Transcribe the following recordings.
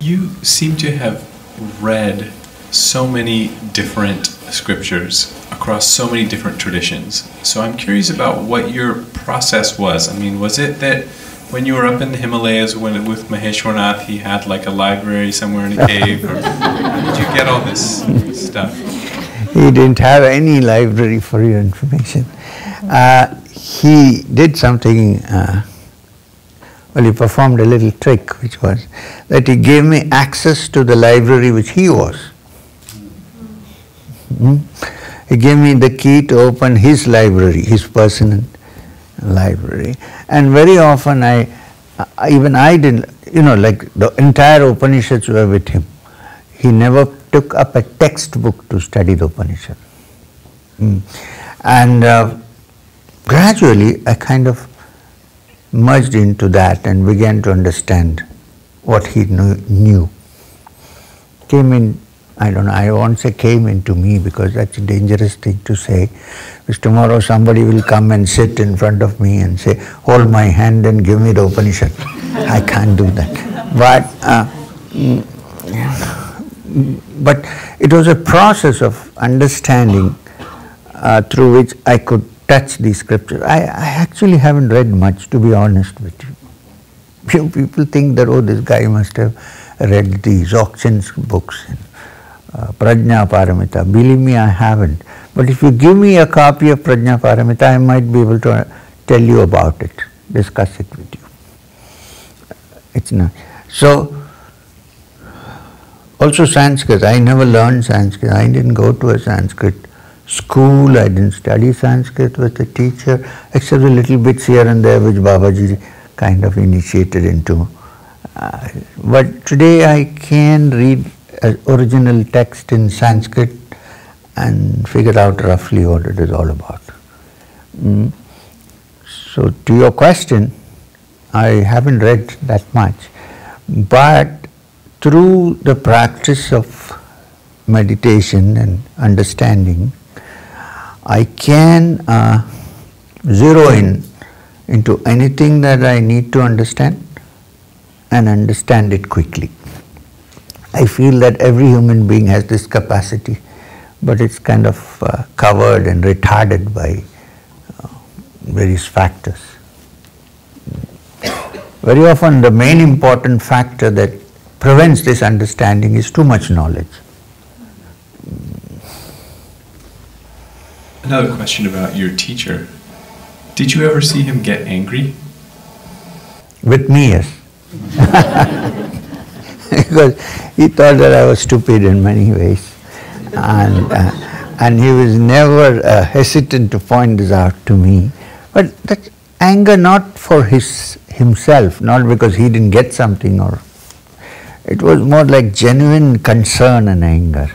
You seem to have read so many different scriptures across so many different traditions. So I'm curious about what your process was. I mean, was it that when you were up in the Himalayas with Maheshwarnath, he had like a library somewhere in a cave? Or how did you get all this stuff? He didn't have any library, for your information. He did something, well, he performed a little trick, which was that he gave me access to the library which he was. He gave me the key to open his library, his personal library. And very often even I didn't, like the entire Upanishads were with him. He never took up a textbook to study the Upanishad. And gradually I kind of merged into that and began to understand what he knew. Came in, I don't know, I won't say came into me because that's a dangerous thing to say. Because tomorrow somebody will come and sit in front of me and say, hold my hand and give me the Upanishad. I can't do that. But it was a process of understanding through which I could touch these scriptures. I actually haven't read much, to be honest with you. Few people think that, oh, this guy must have read these auctions books, Prajna Paramita. Believe me, I haven't. But if you give me a copy of Prajna Paramita, I might be able to tell you about it, discuss it with you. It's not. So, also Sanskrit. I never learned Sanskrit. I didn't go to a Sanskrit school. I didn't study Sanskrit with a teacher, except the little bits here and there which Babaji kind of initiated into. But today I can read an original text in Sanskrit and figure out roughly what it is all about. So to your question, I haven't read that much, but through the practice of meditation and understanding, I can zero in into anything that I need to understand and understand it quickly. I feel that every human being has this capacity, but it's kind of covered and retarded by various factors. Very often the main important factor that prevents this understanding is too much knowledge. Another question about your teacher. Did you ever see him get angry? With me, yes. Because he thought that I was stupid in many ways. And he was never hesitant to point this out to me. But that anger not for himself, not because he didn't get something, or it was more like genuine concern and anger.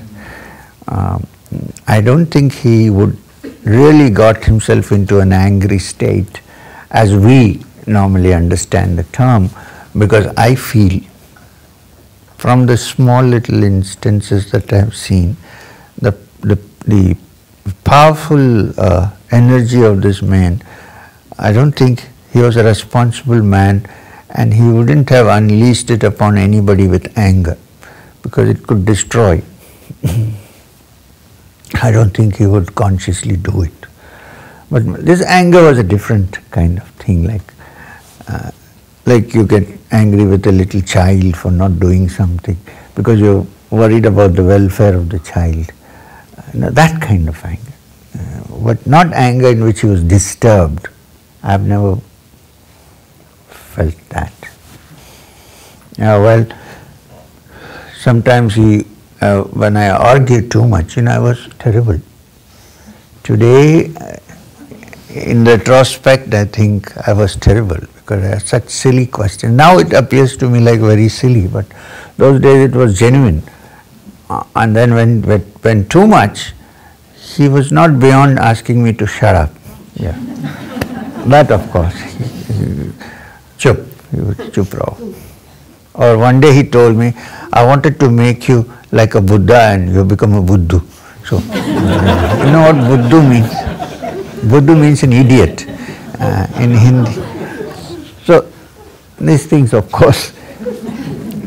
I don't think he would really got himself into an angry state as we normally understand the term, because I feel from the small little instances that I have seen, the powerful energy of this man, I don't think he was a responsible man, and he wouldn't have unleashed it upon anybody with anger, because it could destroy. I don't think he would consciously do it. But this anger was a different kind of thing, like you get angry with a little child for not doing something because you're worried about the welfare of the child. That kind of anger. But not anger in which he was disturbed. I've never felt that. Well, sometimes when I argued too much, I was terrible. Today, in retrospect, I think I was terrible because I had such silly questions. Now it appears to me like very silly, but those days it was genuine. And then when too much, he was not beyond asking me to shut up. Yeah, that of course. Chup, he would chup raho. Or one day he told me, I wanted to make you like a Buddha and you become a Buddhu. So, you know what Buddhu means? Buddhu means an idiot in Hindi. So, these things of course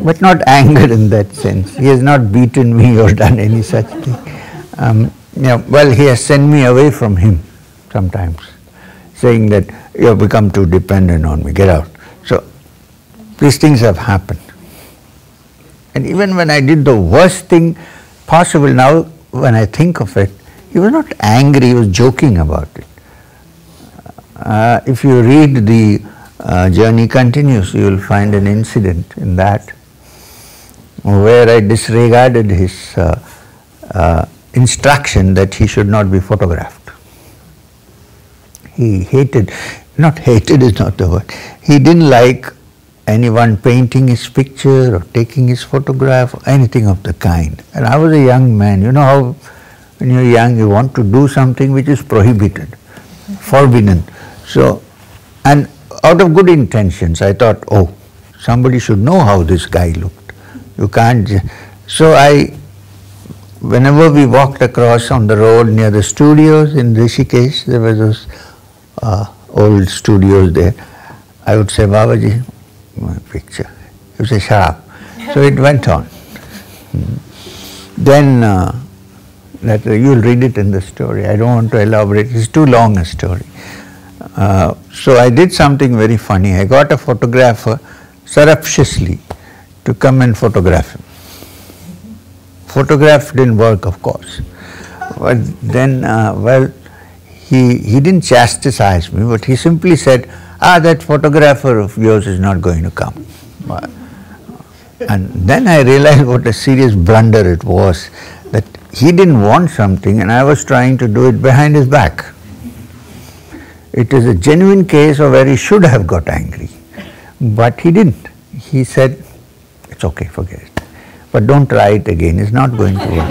but not anger in that sense. He has not beaten me or done any such thing. Well, he has sent me away from him sometimes, saying that you have become too dependent on me, get out. So these things have happened. And even when I did the worst thing possible, now when I think of it, he was not angry, he was joking about it. If you read the Journey Continues, you will find an incident in that where I disregarded his instruction that he should not be photographed. He hated, not hated is not the word, he didn't like anyone painting his picture or taking his photograph or anything of the kind. And I was a young man, you know how when you're young you want to do something which is prohibited, forbidden. So, and out of good intentions I thought, oh, somebody should know how this guy looked. You can't, so whenever we walked across on the road near the studios in Rishikesh, there were those old studios there, I would say, Babaji, my picture. He would say, shut up. So it went on. Then, you'll read it in the story, I don't want to elaborate, it's too long a story. So I did something very funny. I got a photographer surreptitiously to come and photograph him. Photograph didn't work, of course. But then, well, he didn't chastise me, but he simply said, that photographer of yours is not going to come. And then I realized what a serious blunder it was, that he didn't want something and I was trying to do it behind his back. It is a genuine case of where he should have got angry, but he didn't. He said, it's okay, forget it. But don't try it again, it's not going to work.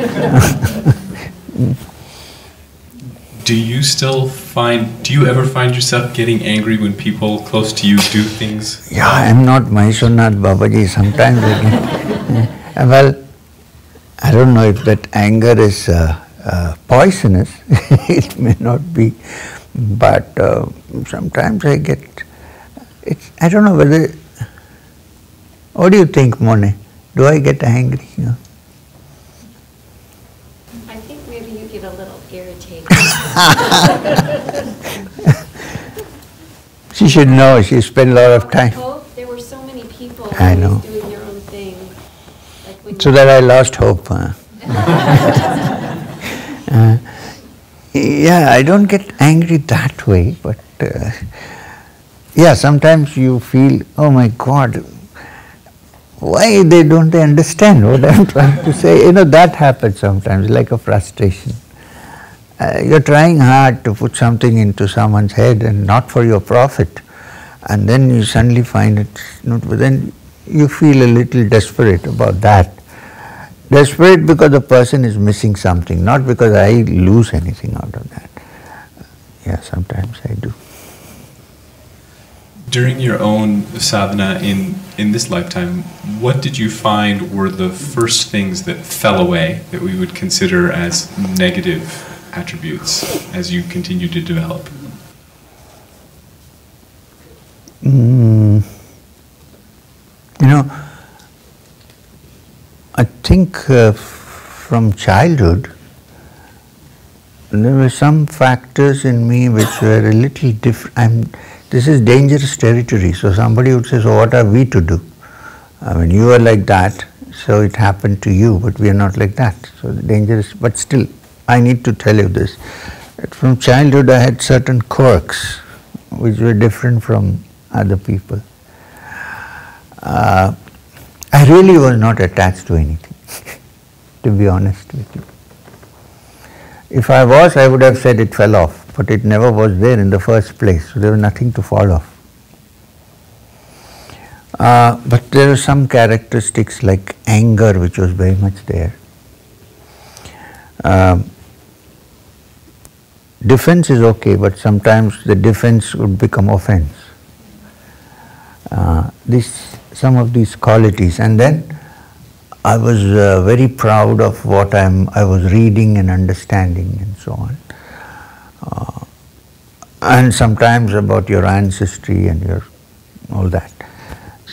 Do you ever find yourself getting angry when people close to you do things? Yeah, I'm not Maheshwarnath Babaji, sometimes I get, well, I don't know if that anger is poisonous, it may not be, but sometimes I get, I don't know whether, what do you think, Mone? Do I get angry? I think maybe you get a little irritated. She should know, she spent a lot of time. Hope there were so many people I know. doing their own thing. Like So that I lost hope. Yeah, I don't get angry that way, but yeah, sometimes you feel, oh my God, why don't they understand what I'm trying to say? That happens sometimes, like a frustration. You're trying hard to put something into someone's head and not for your profit, and then you suddenly find it not, but then you feel a little desperate about that. Desperate because the person is missing something, not because I lose anything out of that. Yeah, sometimes I do. During your own sadhana in this lifetime, what did you find were the first things that fell away that we would consider as negative attributes as you continue to develop? I think from childhood, there were some factors in me which were a little different. This is dangerous territory, so somebody would say, so what are we to do? I mean, you are like that, so it happened to you, but we are not like that. So dangerous, but still, I need to tell you this. From childhood I had certain quirks which were different from other people. I really was not attached to anything, to be honest with you. If I was, I would have said it fell off, but it never was there in the first place, so there was nothing to fall off. But there are some characteristics like anger which was very much there. Defense is okay, but sometimes the defense would become offense. Some of these qualities, and then I was very proud of what I was reading and understanding and so on. And sometimes about your ancestry and all that.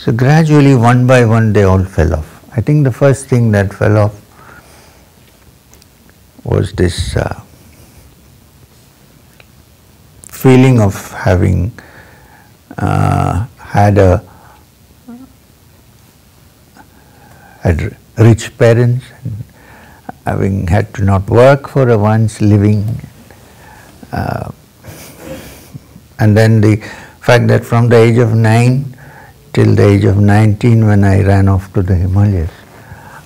So gradually, one by one, they all fell off. I think the first thing that fell off was this feeling of having had rich parents, and having had to not work for a once living, and then the fact that from the age of 9 till the age of 19, when I ran off to the Himalayas,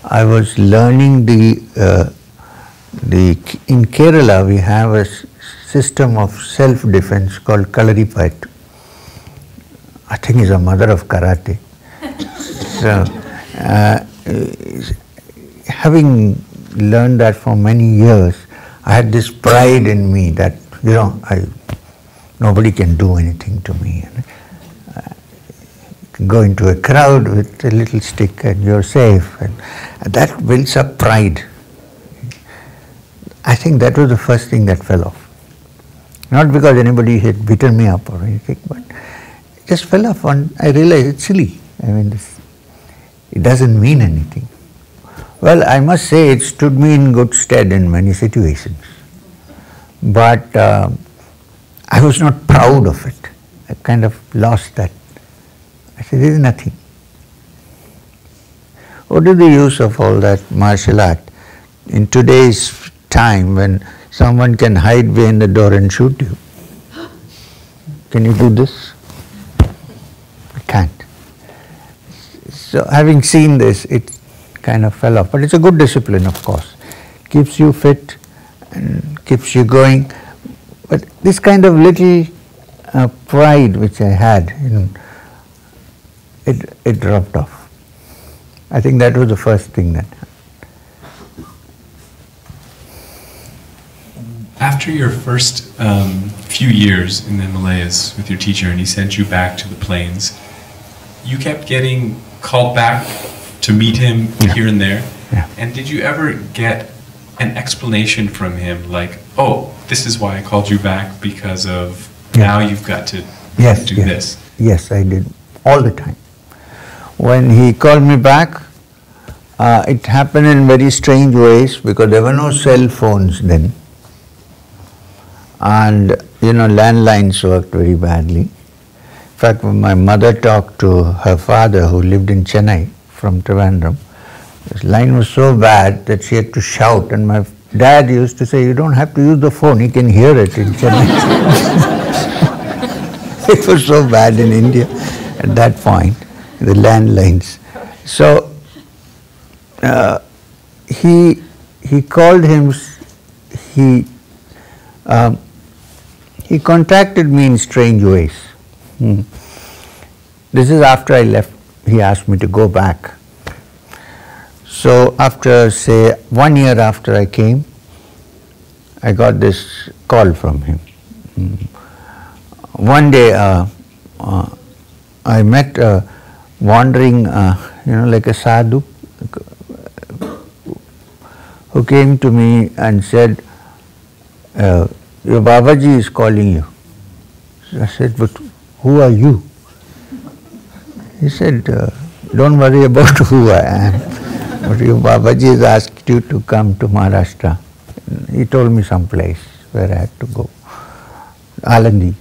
I was learning in Kerala we have a system of self-defense called Kalaripayattu. I think it's a mother of karate. So, having learned that for many years, I had this pride in me that, nobody can do anything to me. You can go into a crowd with a little stick and you're safe. And that builds up pride. I think that was the first thing that fell off. Not because anybody had beaten me up or anything, but it just fell off, and I realized it's silly. It doesn't mean anything. Well, I must say it stood me in good stead in many situations. But I was not proud of it. I kind of lost that. I said, there is nothing. What is the use of all that martial art in today's time when someone can hide behind the door and shoot you? Can you do this? I can't. So having seen this, it kind of fell off. But it's a good discipline, of course. Keeps you fit and keeps you going. But this kind of little pride which I had, it dropped off. I think that was the first thing that happened. After your first few years in the Himalayas with your teacher and he sent you back to the plains, you kept getting called back to meet him here and there. Yeah. And did you ever get an explanation from him like, oh, this is why I called you back because of now you've got to do this? Yes, I did. All the time. When he called me back, it happened in very strange ways because there were no cell phones then. And landlines worked very badly. In fact, when my mother talked to her father who lived in Chennai from Trivandrum, this line was so bad that she had to shout, and my dad used to say, you don't have to use the phone, he can hear it in Chennai. It was so bad in India at that point, the landlines. So he called him, he contacted me in strange ways. This is after I left, he asked me to go back. So after, say, 1 year after I came, I got this call from him. One day I met a wandering, like a sadhu, who came to me and said, your Babaji is calling you. So I said, but who are you? He said, don't worry about who I am, but your Babaji has asked you to come to Maharashtra. He told me some place where I had to go, Alandi,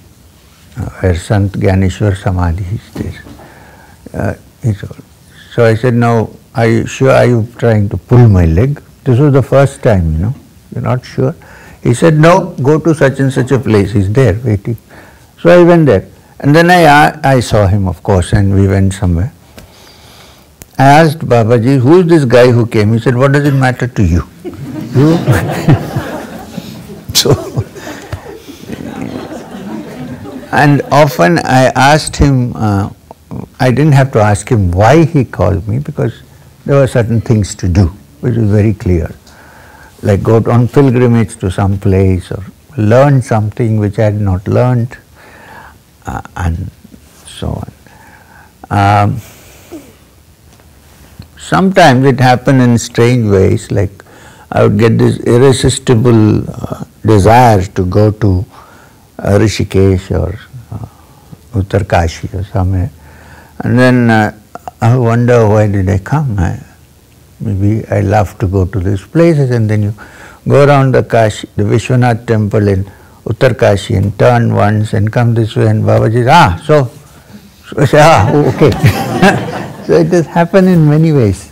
where Sant Gyaneshwar Samadhi is there. He told. So I said, now, are you trying to pull my leg? This was the first time, you're not sure? He said, no, go to such and such a place, he's there waiting. So I went there. And then I saw him, of course, and we went somewhere. I asked Babaji, who is this guy who came? He said, what does it matter to you? You? So, and often I asked him, I didn't have to ask him why he called me because there were certain things to do, which was very clear. Like go on pilgrimage to some place or learn something which I had not learned, and so on. Sometimes it happened in strange ways, like I would get this irresistible desire to go to Rishikesh or Uttarkashi or somewhere. And then I wonder why did I come. Maybe I love to go to these places, and then you go around the Kashi, the Vishwanath temple in Uttar Kashi, and turn once and come this way, and Babaji says, so I say, okay. So it has happened in many ways.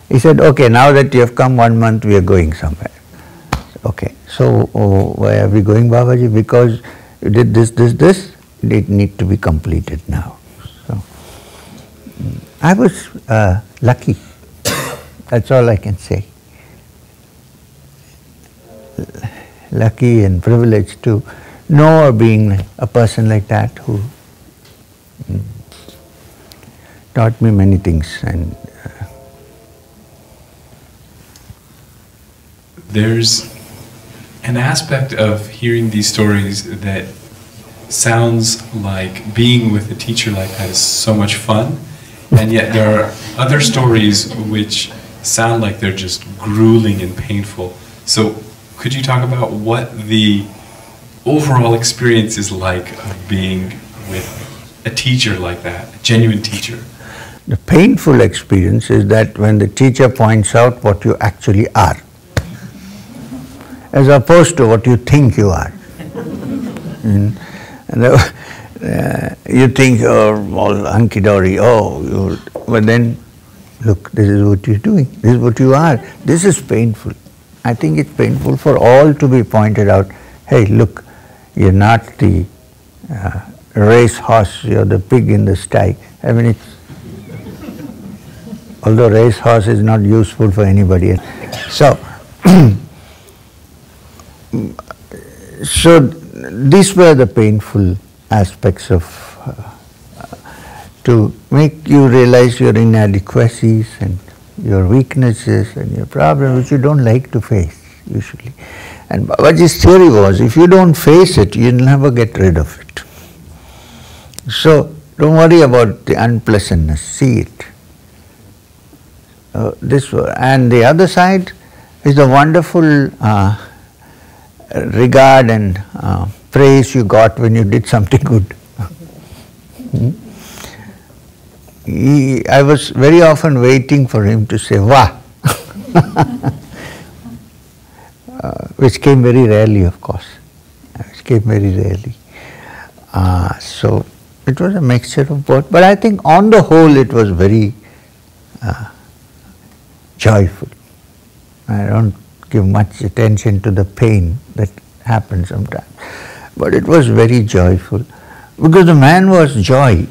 He said, okay, now that you have come 1 month, we are going somewhere. Okay, so why are we going, Babaji? Because you did this, it need to be completed now. So I was lucky. That's all I can say. Lucky and privileged to know or being a person like that who taught me many things. And there's an aspect of hearing these stories that sounds like being with a teacher like that is so much fun, and yet there are other stories which sound like they're just grueling and painful. So could you talk about what the overall experience is like of being with a teacher like that, a genuine teacher? The painful experience is that when the teacher points out what you actually are, as opposed to what you think you are. You think you're all hunky-dory, but then look, this is what you're doing, this is what you are. This is painful. I think it's painful for all to be pointed out, hey, look, you're not the race horse, you're the pig in the sty. I mean, although race horse is not useful for anybody else. So these were the painful aspects of to make you realize your inadequacies and your weaknesses and your problems which you don't like to face usually. And Babaji's theory was, if you don't face it, you'll never get rid of it. So don't worry about the unpleasantness, see it. And the other side is the wonderful regard and praise you got when you did something good. I was very often waiting for him to say, "Wah," which came very rarely, of course. So it was a mixture of both. But I think on the whole it was very joyful. I don't give much attention to the pain that happens sometimes. But it was very joyful because the man was joy.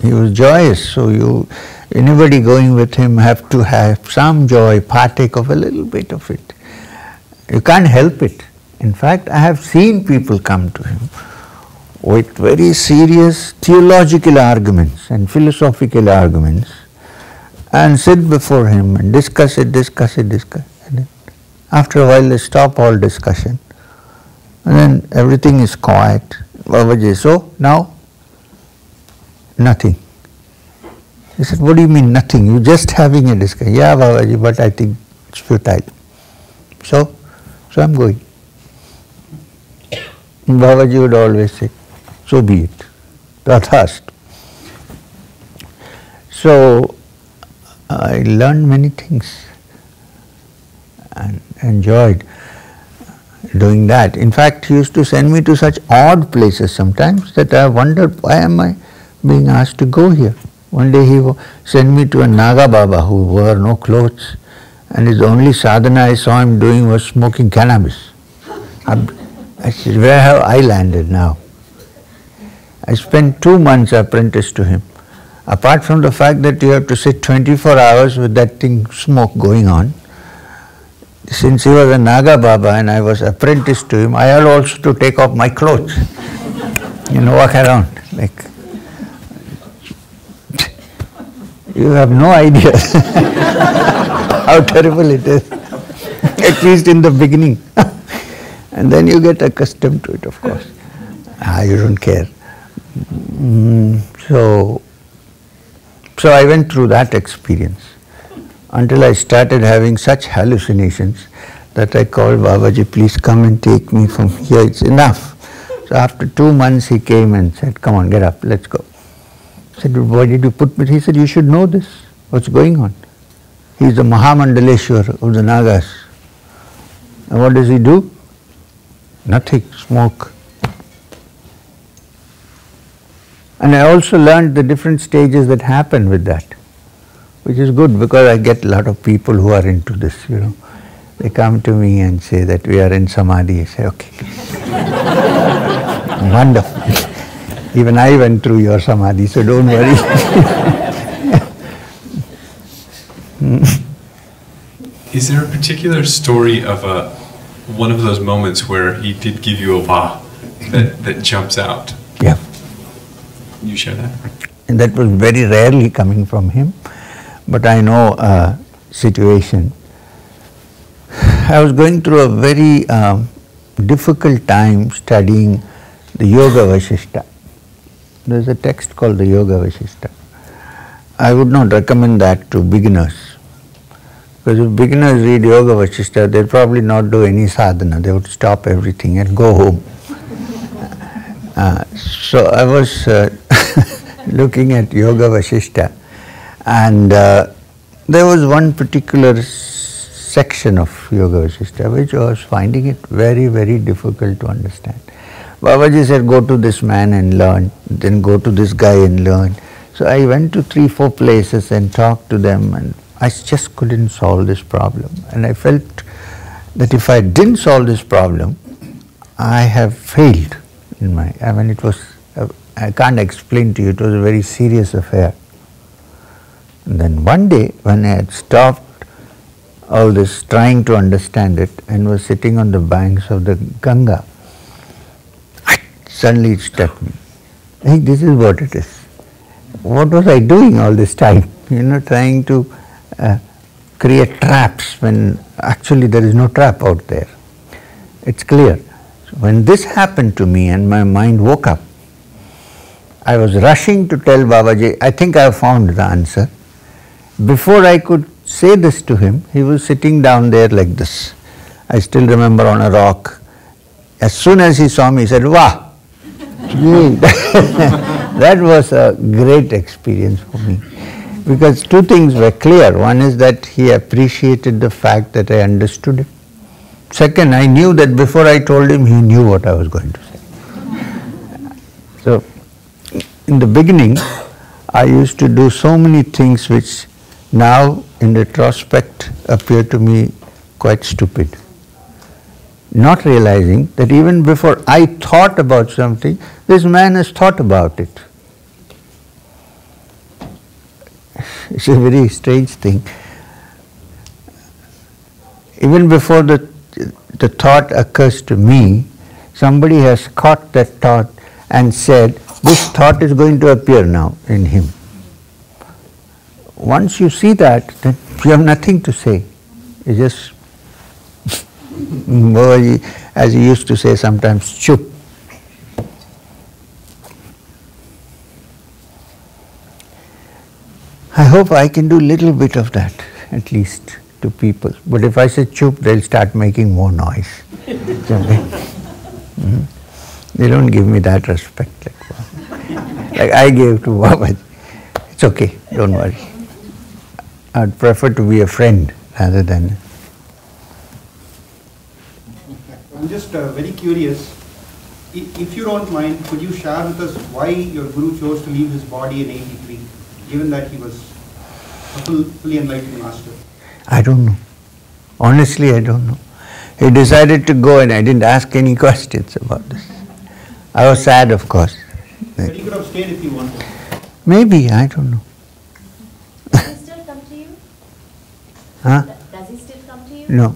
He was joyous, so anybody going with him have to have some joy, partake of a little bit of it. You can't help it. In fact, I have seen people come to him with very serious theological arguments and philosophical arguments and sit before him and discuss it. And then after a while they stop all discussion and then everything is quiet. Babaji, so now? Nothing. He said, what do you mean nothing? You're just having a discussion. Yeah, Babaji, but I think it's futile. So I'm going. And Babaji would always say, so be it. Tathast. So I learned many things and enjoyed doing that. In fact, he used to send me to such odd places sometimes that I wondered, why am I being asked to go here? One day he sent me to a Naga Baba who wore no clothes, and his only sadhana I saw him doing was smoking cannabis. I said, where have I landed now? I spent 2 months apprenticed to him. Apart from the fact that you have to sit 24 hours with that thing, smoke going on, since he was a Naga Baba and I was apprenticed to him, I had also to take off my clothes, walk around like. You have no idea how terrible it is, at least in the beginning. And then you get accustomed to it, of course. You don't care. So I went through that experience until I started having such hallucinations that I called Babaji, please come and take me from here, it's enough. So after 2 months he came and said, come on, get up, let's go. I said, why did you put me? He said, you should know this, what's going on. He's the Mahamandaleshwar of the Nagas. And what does he do? Nothing, smoke. And I also learned the different stages that happen with that, which is good because I get a lot of people who are into this, you know. They come to me and say that we are in Samadhi. I say, okay. Wonderful. Even I went through your Samadhi, so don't worry. Is there a particular story of one of those moments where he did give you a va that jumps out? Yeah. Can you share that? And that was very rarely coming from him, but I know a situation. I was going through a very difficult time studying the Yoga Vasishta. There's a text called the Yoga Vasishta. I would not recommend that to beginners, because if beginners read Yoga Vasishta, they'll probably not do any sadhana. They would stop everything and go home. So I was looking at Yoga Vasishta, and there was one particular section of Yoga Vasishta which I was finding it very, very difficult to understand. Babaji said, go to this man and learn, then go to this guy and learn. So I went to 3-4 places and talked to them, and I just couldn't solve this problem. And I felt that if I didn't solve this problem, I have failed in my, I mean, it was, I can't explain to you, it was a very serious affair. And then one day, when I had stopped all this trying to understand it and was sitting on the banks of the Ganga, suddenly it struck me. I think this is what it is. What was I doing all this time? You know, trying to create traps when actually there is no trap out there. It's clear. So when this happened to me and my mind woke up, I was rushing to tell Babaji, I think I have found the answer. Before I could say this to him, he was sitting down there like this. I still remember, on a rock. As soon as he saw me, he said, "Wah!" That was a great experience for me, because two things were clear. One is that he appreciated the fact that I understood it. Second, I knew that before I told him, he knew what I was going to say. So, in the beginning, I used to do so many things which now, in retrospect, appear to me quite stupid. Not realizing that even before I thought about something, this man has thought about it. It's a very strange thing. Even before the thought occurs to me, somebody has caught that thought and said, this thought is going to appear now in him. Once you see that, then you have nothing to say. You just, as he used to say sometimes, chup. I hope I can do little bit of that, at least to people. But if I say chup, they'll start making more noise. They don't give me that respect like I gave to Babaji. It's okay, don't worry. I'd prefer to be a friend rather than... I'm just very curious. If you don't mind, could you share with us why your Guru chose to leave his body in 83, given that he was a fully enlightened master? I don't know. Honestly, I don't know. He decided to go and I didn't ask any questions about this. I was sad, of course. But he could have stayed if he wanted. Maybe, I don't know. Does he still come to you? Huh? Does he still come to you? No.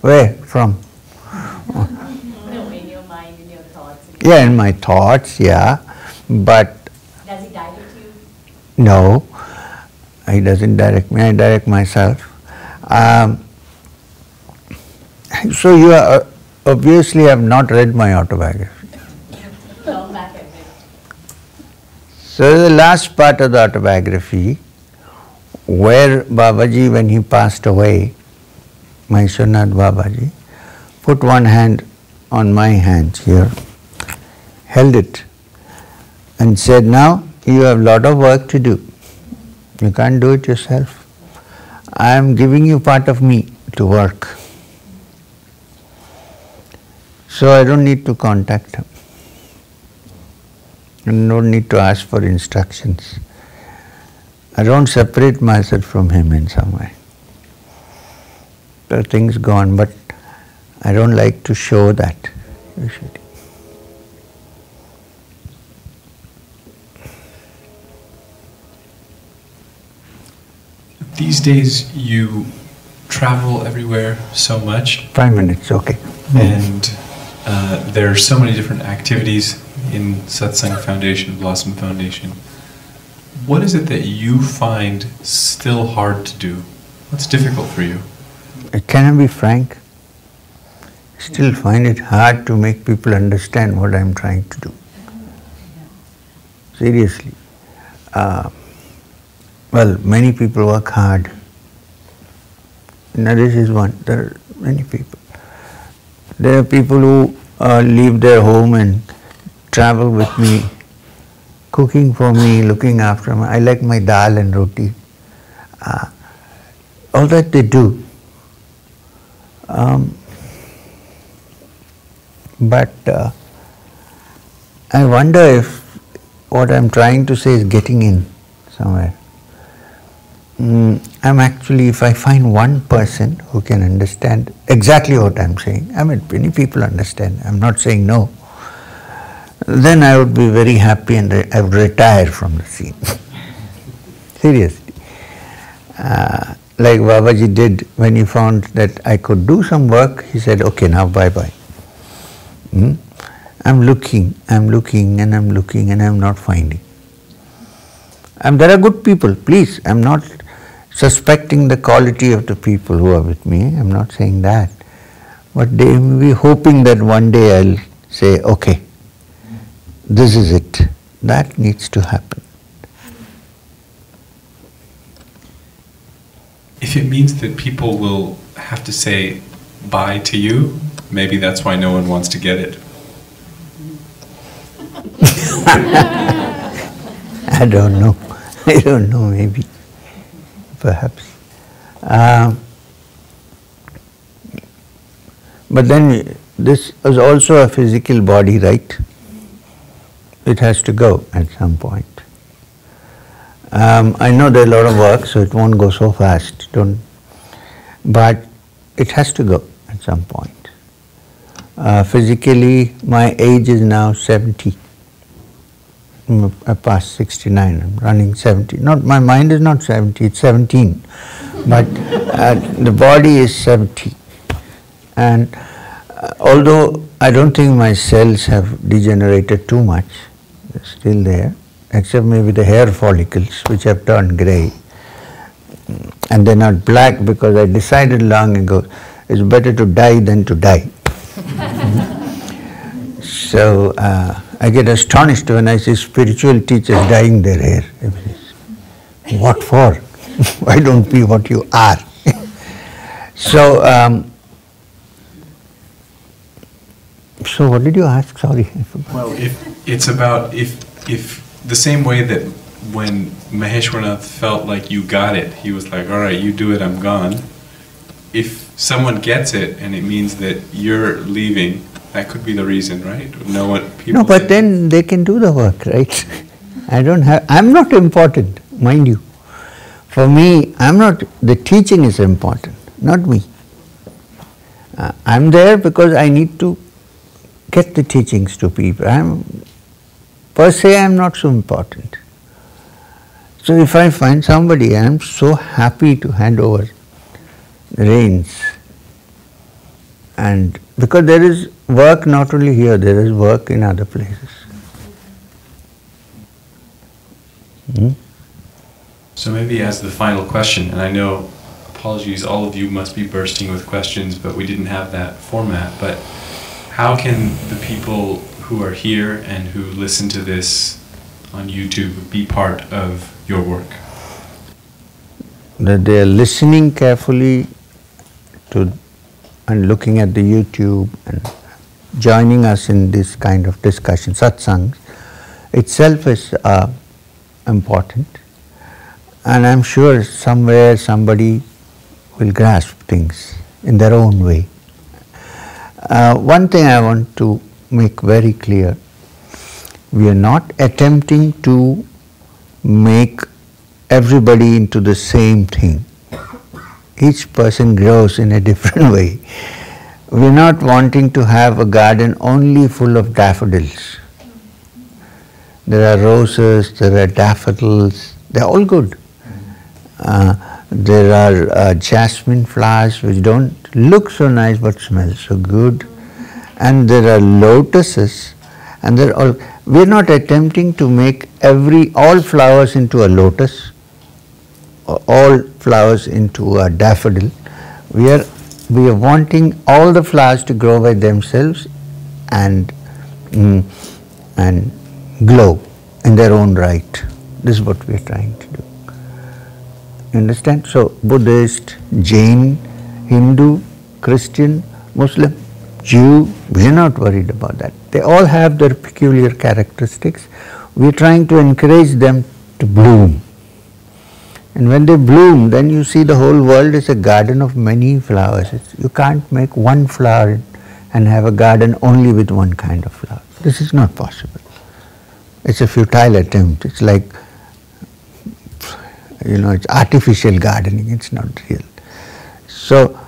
Where? From? No, in your mind, in your thoughts. Yeah, in my thoughts, yeah. But Does he direct you? no, he doesn't direct me, I direct myself. So you are, obviously have not read my autobiography. Long back at it. So the last part of the autobiography, where Babaji, when he passed away, my Shunnath Babaji, put one hand on my hand here, held it, and said, now You have a lot of work to do. You can't do it yourself. I am giving you part of me to work. So I don't need to contact him. I don't need to ask for instructions. I don't separate myself from him in some way. There are things gone, but I don't like to show that usually. These days you travel everywhere so much. 5 minutes, okay. And there are so many different activities in Satsang Foundation, Blossom Foundation. What is it that you find still hard to do? What's difficult for you? Can I be frank? Still find it hard to make people understand what I'm trying to do. Seriously. Well, many people work hard. Naresh is one. There are many people. There are people who leave their home and travel with me, cooking for me, looking after me. I like my dal and roti. All that they do. But I wonder if what I'm trying to say is getting in somewhere. I'm actually, if I find one person who can understand exactly what I'm saying, I mean, many people understand, I'm not saying no, then I would be very happy and I would retire from the scene. Seriously. Like Babaji did when he found that I could do some work, he said, okay, now bye-bye. I'm looking and I'm not finding. And there are good people, please, I'm not suspecting the quality of the people who are with me, I'm not saying that. But they may be hoping that one day I'll say, okay, this is it. That needs to happen. If it means that people will have to say bye to you, maybe that's why no one wants to get it. I don't know. I don't know, maybe. Perhaps. But then this is also a physical body, right? It has to go at some point. I know there are a lot of work, so it won't go so fast. But it has to go at some point. Physically, my age is now 70. I passed 69, I'm running 70. Not, my mind is not 70, it's 17. But the body is 70. And although I don't think my cells have degenerated too much, they're still there, except maybe the hair follicles, which have turned grey. And they're not black because I decided long ago, it's better to die than to die. So I get astonished when I see spiritual teachers dyeing their hair. What for? Why don't be what you are? So what did you ask? Sorry. Well, it's about if the same way that when Maheshwarnath felt like you got it, he was like, all right, you do it, I'm gone. If someone gets it and it means that you're leaving, that could be the reason, right? Know what people No, but say. then they can do the work, right? I'm not important, mind you. For me, the teaching is important, not me. I'm there because I need to get the teachings to people. Per se, I'm not so important. So if I find somebody, I'm so happy to hand over the reins. And because there is work not only here, there is work in other places. So maybe as the final question, and I know, apologies, all of you must be bursting with questions, but we didn't have that format, but how can the people who are here and who listen to this on YouTube be part of your work? That they are listening carefully to and looking at the YouTube and joining us in this kind of discussion. Satsang itself is important, and I'm sure somewhere somebody will grasp things in their own way. One thing I want to make very clear, we are not attempting to make everybody into the same thing. Each person grows in a different way. We're not wanting to have a garden only full of daffodils. There are roses, there are daffodils, they're all good. There are jasmine flowers which don't look so nice but smell so good. And there are lotuses, and we're not attempting to make all flowers into a lotus, or all flowers into a daffodil. We are wanting all the flowers to grow by themselves and glow in their own right. This is what we are trying to do. You understand? So Buddhist, Jain, Hindu, Christian, Muslim, Jew, we are not worried about that. They all have their peculiar characteristics. We are trying to encourage them to bloom. And when they bloom, then you see the whole world is a garden of many flowers. You can't make one flower and have a garden only with one kind of flower. This is not possible. It's a futile attempt. It's like, it's artificial gardening. It's not real. So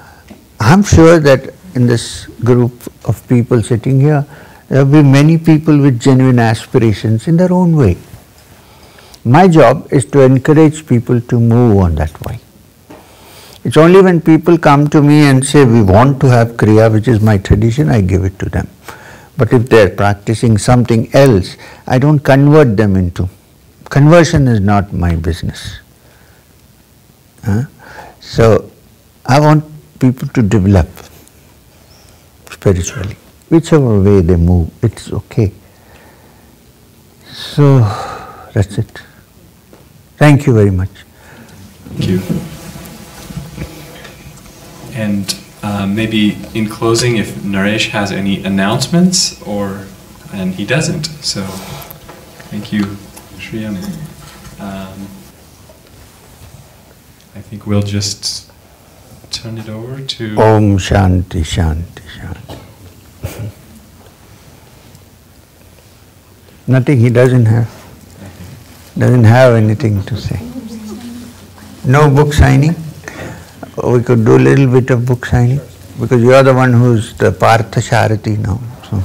I'm sure that in this group of people sitting here, there will be many people with genuine aspirations in their own way. My job is to encourage people to move on that way. It's only when people come to me and say, we want to have Kriya, which is my tradition, I give it to them. But if they're practicing something else, I don't convert them into. Conversion is not my business. So I want people to develop spiritually. Whichever way they move, it's okay. So that's it. Thank you very much. Thank you. And maybe in closing, if Naresh has any announcements, and he doesn't. So thank you, Shriyam. I think we'll just turn it over to Om Shanti Shanti Shanti. Nothing he doesn't have. Doesn't have anything to say. No book signing. We could do a little bit of book signing because you are the one who's the Partha Sharati now. So.